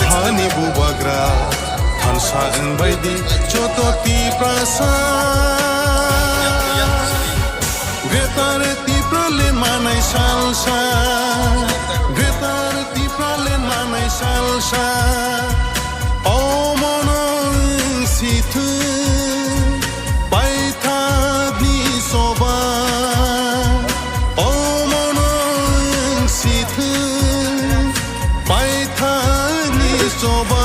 Hani bubagra Tansaın baydi Jototi prasa Gretar tipralen manai salsa Gretar tipralen manai salsa O monon situ Baitagni soba O monon situ Baitagni soba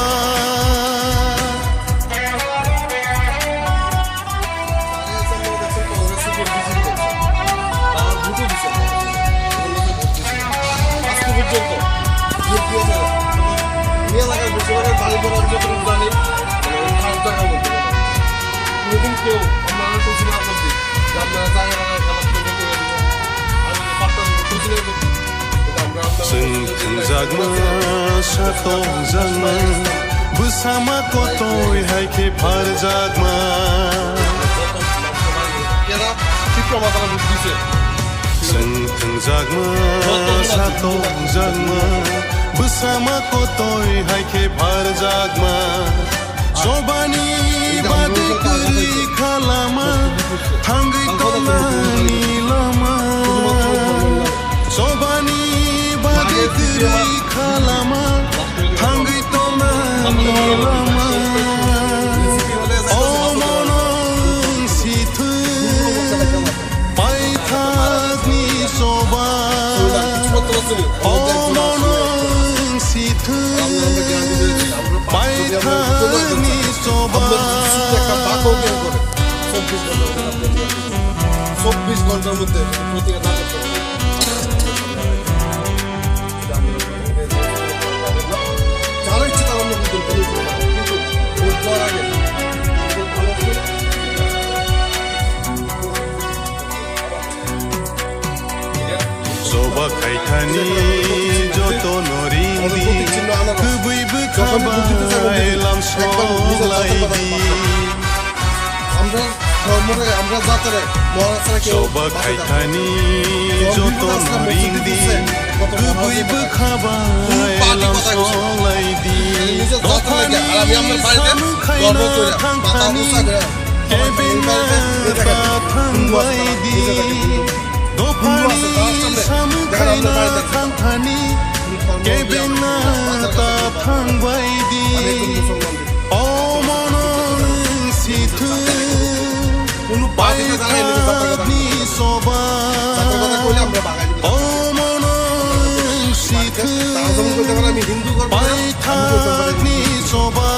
Jagma sato jagma bersama kotoi hai ke par jagma Senteng jagma sato jagma bersama kotoi hai ke par jagma Sobani bade kuri khalama thangai tolani lama Sobani Kiri khalama thangai tolani lama O monon situ paithagni soba O monon situ paithagni soba 24 ঘন্টার মধ্যে প্রতিটা নাটক যারা ইচ্ছে তারা আমরা কিন্তু vote দেওয়ার আগে Soba kaitani joto norindi Kubuybu kabai lam solaidi আমরা যাত্রা Soba kaitani joto norindi Kubuybu kabai lam solaidi Dokhani samu kaina thangthani Kebina ta thangwaidi Dokhani samu kaina thangthani Kebina ta thangwaidi O monon situ Paithagni soba O monon situ Paithagni soba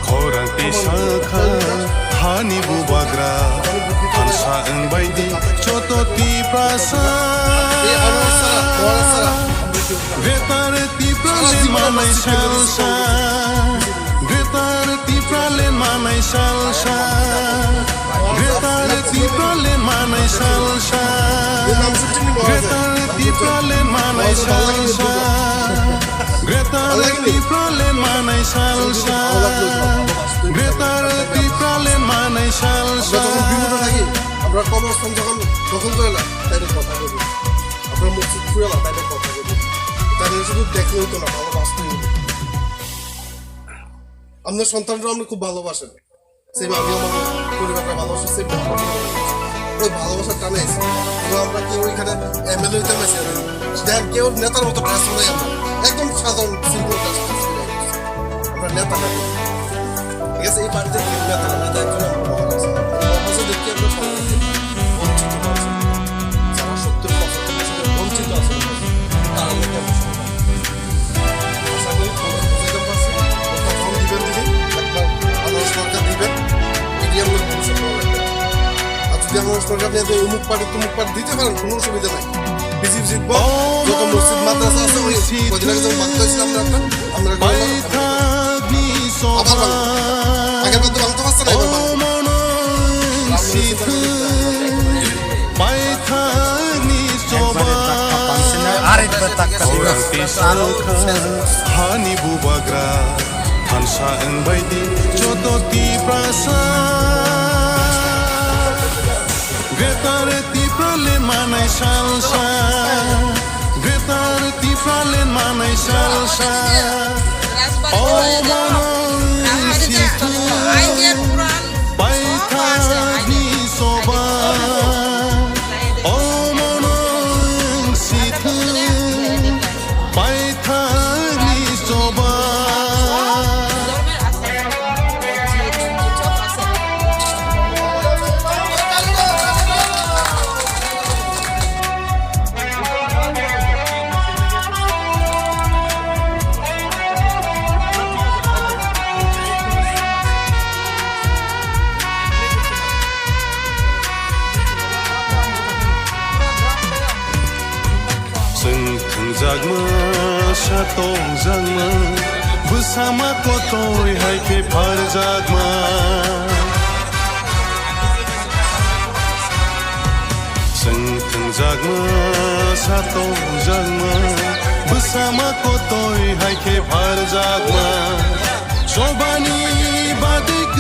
Khorang pisakha Hani bubagra Tansaın baydi Jototi prasa Gretar tipralen manai salsa Gretar tipralen manai salsa Gretar tipralen manai salsa Gretar tipralen manai salsa Gretar tipralen manai salsa Gretar tipralen manai salsa আমরা কবরস্থান যখন দখল করে না তাদের কথা বলি আপনার মসজিদ ছুঁয়ে না তাদের কথা বলি তাদের শুধু দেখলে হতো না ভালোবাসতে হতো আপনার সন্তানরা আপনি খুব ভালোবাসেন সেই আমি আমার পরিবারটা ভালোবাসি সেই ওই ভালোবাসার টানে এসে আমরা কেউ ওইখানে এমএলএ হইতে পারছি দেখ কেউ নেতার মতো ড্রেস নাই আমরা একদম সাধারণ সিম্পল ড্রেস আমরা নেতা না ঠিক আছে এই বাড়িতে বেতনের মেয়েদের একজন আমার মহারাজ মহারাজে দেখি আমরা সমাজে বঞ্চিত আছে যারা 70-75% বঞ্চিত আছে তারা দেখে আমরা সমাজ আশা করি তোমরা বুঝতে পারছি কথা দিবেন দিদি একবার আনারস সরকার দিবেন মিডিয়াম লোক ভবিষ্যৎ ভালো লাগবে আর যদি আনারস সরকার নিয়ে যে অমুক পার্টি তুমুক পার্টি দিতে পারেন কোনো অসুবিধা নাই বিজিব জিতব যত মসজিদ মাদ্রাসা আছে ওই কদিন আগে যখন মাত্রা ছিলাম আমরা আবার আগের বার তো ভাঙতে পারছে না Hani bubagra Hansa ang baiti Choto ti prasa Gretar ti pralen manay salsa Gretar ti pralen manay salsa Oh mono situ Baita ni soba Oh mono situ Baita ni soba Jagma sa tong jagma bersama kotoy hai ke par jagma Sengkang jagma sa tong jagma bersama kotoy hai ke par jagma Sobani badik